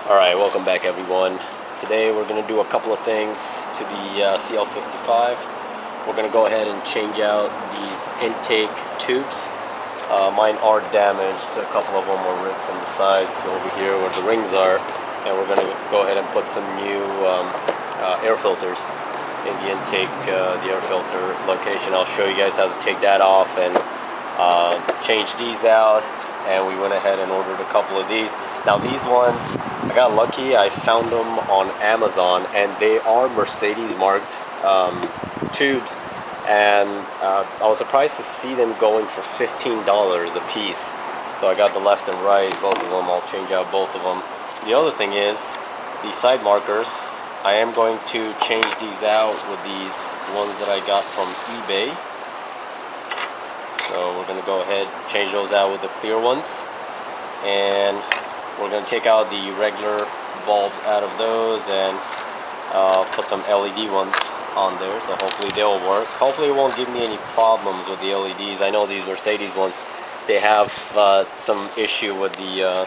Alright, welcome back everyone. Today we're going to do a couple of things to the CL55. We're going to go ahead and change out these intake tubes. Mine are damaged. A couple of them were ripped from the sides over here where the rings are. And we're going to go ahead and put some new air filters in the intake, the air filter location. I'll show you guys how to take that off and change these out. And we went ahead and ordered a couple of these. Now these ones, I got lucky. I found them on Amazon, and they are Mercedes marked tubes. And I was surprised to see them going for $15 a piece. So I got the left and right, both of them. I'll change out both of them. The other thing is, these side markers, I am going to change these out with these ones that I got from eBay. So we're going to go ahead, change those out with the clear ones. And we're going to take out the regular bulbs out of those and put some LED ones on there. So hopefully they'll work. Hopefully it won't give me any problems with the LEDs. I know these Mercedes ones, they have some issue with the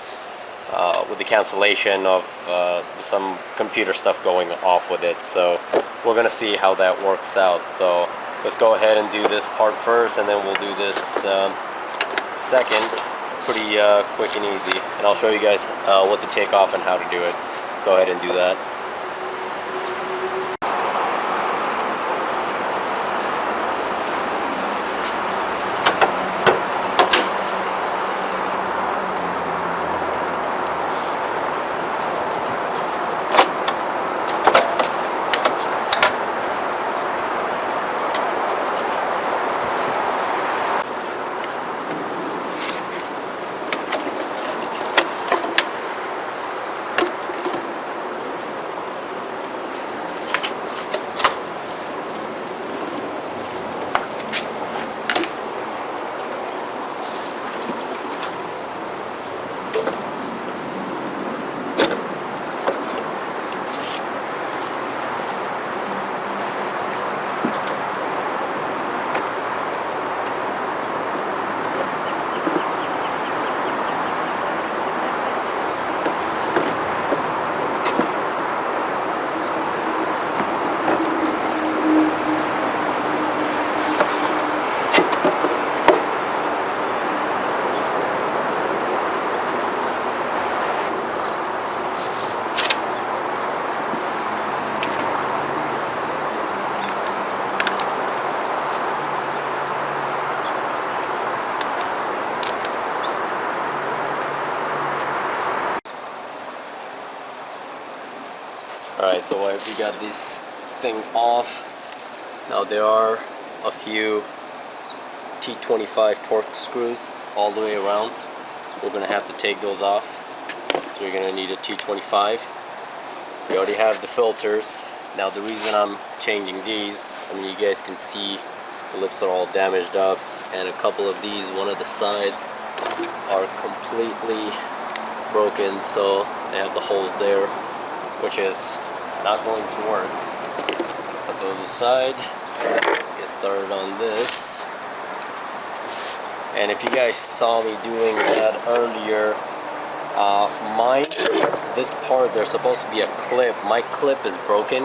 cancellation of some computer stuff going off with it. So we're going to see how that works out. So let's go ahead and do this part first, and then we'll do this second. Pretty quick and easy. And I'll show you guys what to take off and how to do it. Let's go ahead and do that. Alright, so we got this thing off. Now there are a few T25 torque screws all the way around. We're going to have to take those off. So you're going to need a T25. We already have the filters. Now the reason I'm changing these, I mean, you guys can see the lips are all damaged up, and a couple of these, one of the sides are completely broken, so they have the holes there, which is not going to work. Put those aside, get started on this. And if you guys saw me doing that earlier, this part, there's supposed to be a clip. My clip is broken,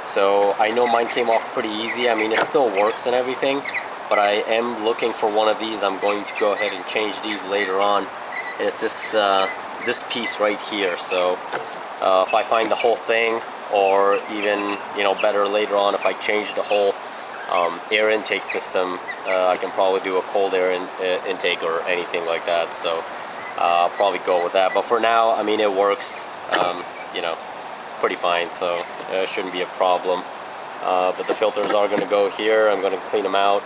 so I know mine came off pretty easy. I mean, it still works and everything, but I am looking for one of these. I'm going to go ahead and change these later on. And it's this piece right here. So if I find the whole thing, or even, you know, better later on, if I change the whole air intake system, I can probably do a cold air intake or anything like that. So I'll probably go with that. But for now, I mean, it works, you know, pretty fine. So it shouldn't be a problem. But the filters are going to go here. I'm going to clean them out,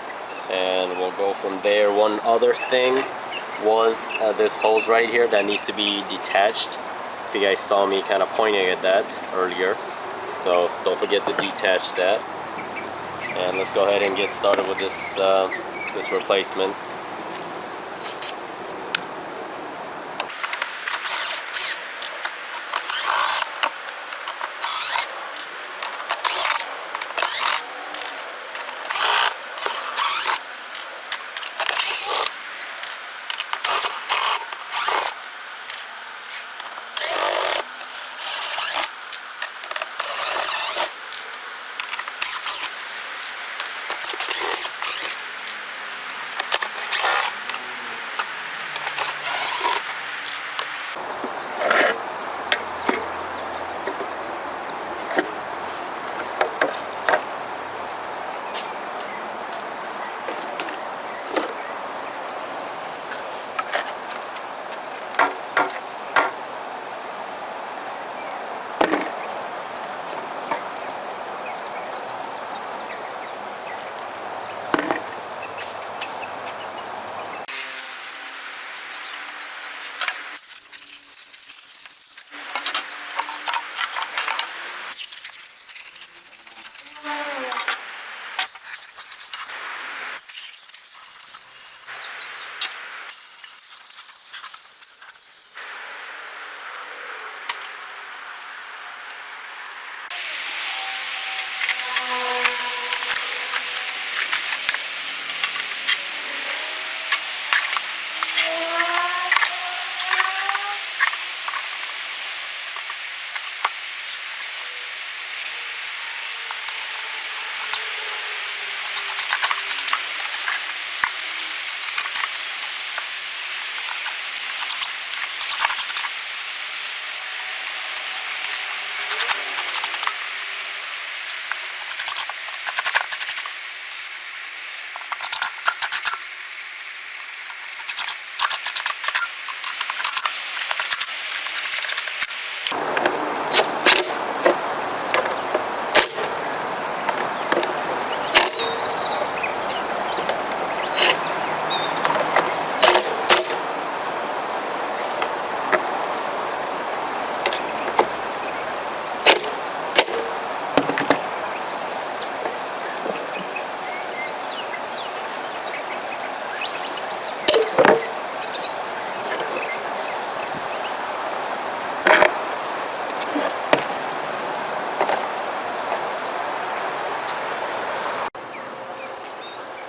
and we'll go from there. One other thing was this hose right here that needs to be detached. If you guys saw me kind of pointing at that earlier. So don't forget to detach that. And let's go ahead and get started with this this replacement.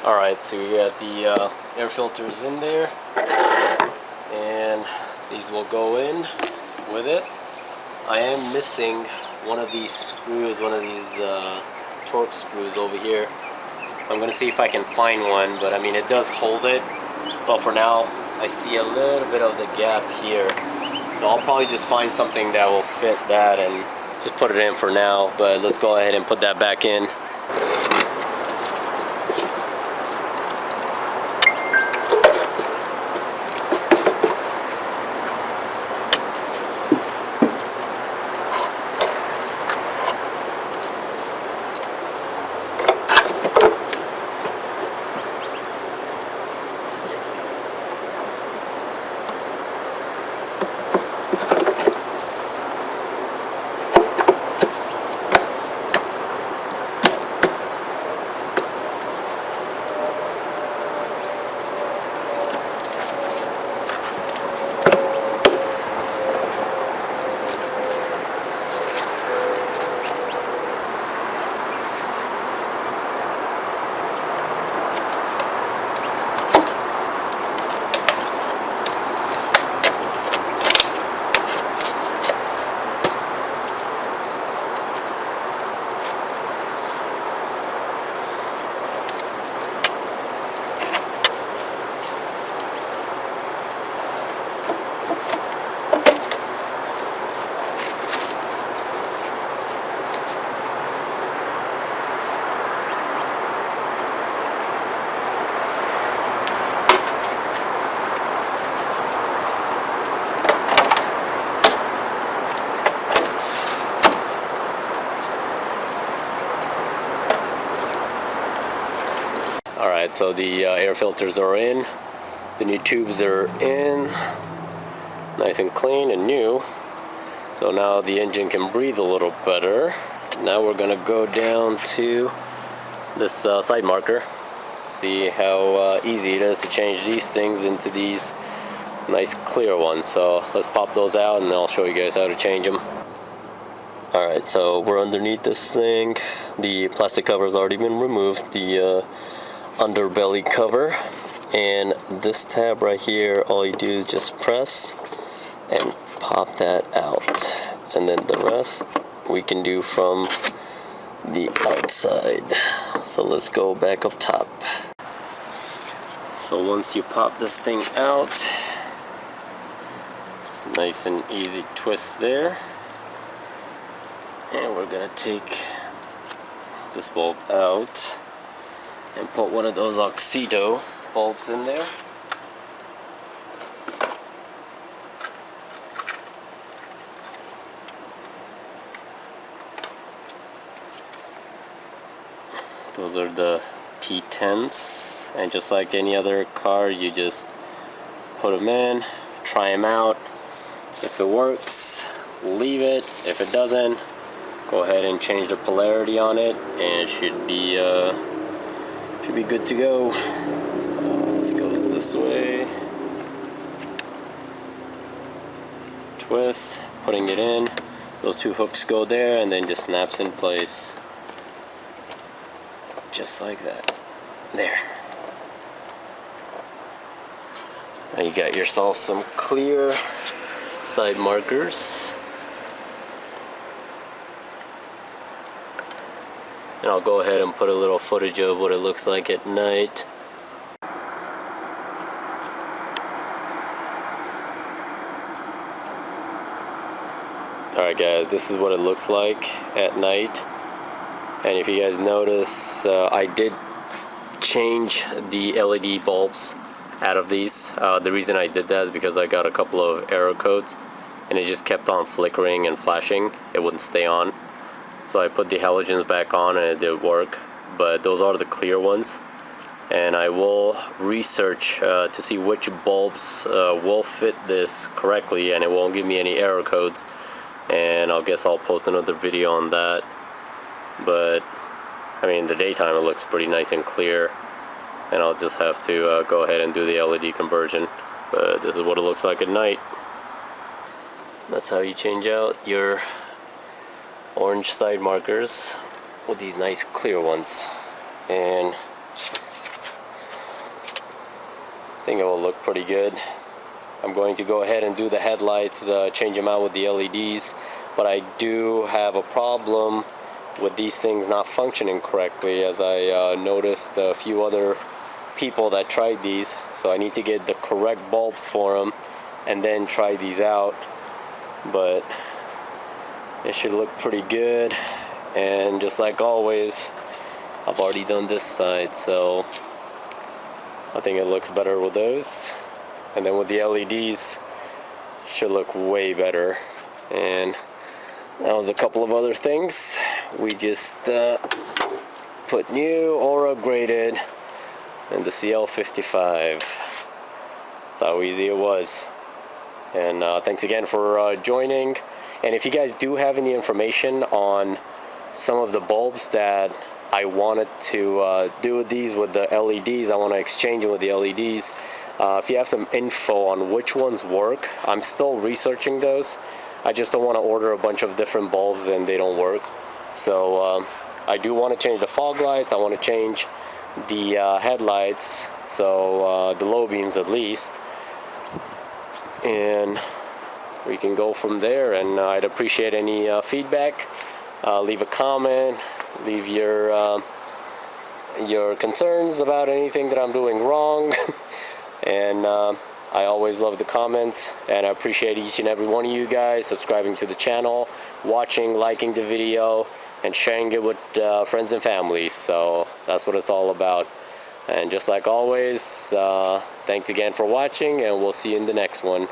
Alright, so we got the air filters in there, and these will go in with it. I am missing one of these screws, one of these torque screws over here. I'm gonna see if I can find one, but I mean it does hold it, but for now I see a little bit of the gap here, so I'll probably just find something that will fit that and just put it in for now. But let's go ahead and put that back in. Alright, so the air filters are in, the new tubes are in, nice and clean and new. So now the engine can breathe a little better. Now we're going to go down to this side marker, see how easy it is to change these things into these nice clear ones. So let's pop those out and I'll show you guys how to change them. Alright, so we're underneath this thing. The plastic cover has already been removed, the underbelly cover, and this tab right here, all you do is just press and pop that out, and then the rest we can do from the outside. So let's go back up top. So once you pop this thing out, just nice and easy twist there, and we're gonna take this bulb out and put one of those Oxydo bulbs in there. Those are the T10s, and just like any other car, you just put them in, try them out. If it works, leave it. If it doesn't, go ahead and change the polarity on it, and it should be good to go. So this goes this way. Twist, putting it in. Those two hooks go there, and then just snaps in place. Just like that. There. Now you got yourself some clear side markers. And I'll go ahead and put a little footage of what it looks like at night. Alright guys, this is what it looks like at night. And if you guys notice, I did change the LED bulbs out of these. The reason I did that is because I got a couple of error codes and it just kept on flickering and flashing. It wouldn't stay on. So I put the halogens back on and it did work. But those are the clear ones. And I will research to see which bulbs will fit this correctly and it won't give me any error codes. And I guess I'll post another video on that. But I mean, in the daytime it looks pretty nice and clear, and I'll just have to go ahead and do the LED conversion. But this is what it looks like at night. That's how you change out your orange side markers with these nice clear ones. And think it will look pretty good. I'm going to go ahead and do the headlights, change them out with the LEDs, but I do have a problem with these things not functioning correctly, as I noticed a few other people that tried these, so I need to get the correct bulbs for them and then try these out. But it should look pretty good, and just like always, I've already done this side, so I think it looks better with those. And then with the LEDs, should look way better. And that was a couple of other things. We just put new or upgraded in the CL55. That's how easy it was. And thanks again for joining. And if you guys do have any information on some of the bulbs that I wanted to do with these, with the LEDs, I want to exchange them with the LEDs. If you have some info on which ones work, I'm still researching those. I just don't want to order a bunch of different bulbs and they don't work. So I do want to change the fog lights. I want to change the headlights, so the low beams at least. And we can go from there, and I'd appreciate any feedback. Leave a comment, leave your concerns about anything that I'm doing wrong. And I always love the comments, and I appreciate each and every one of you guys subscribing to the channel, watching, liking the video, and sharing it with friends and family. So that's what it's all about. And just like always, thanks again for watching, and we'll see you in the next one.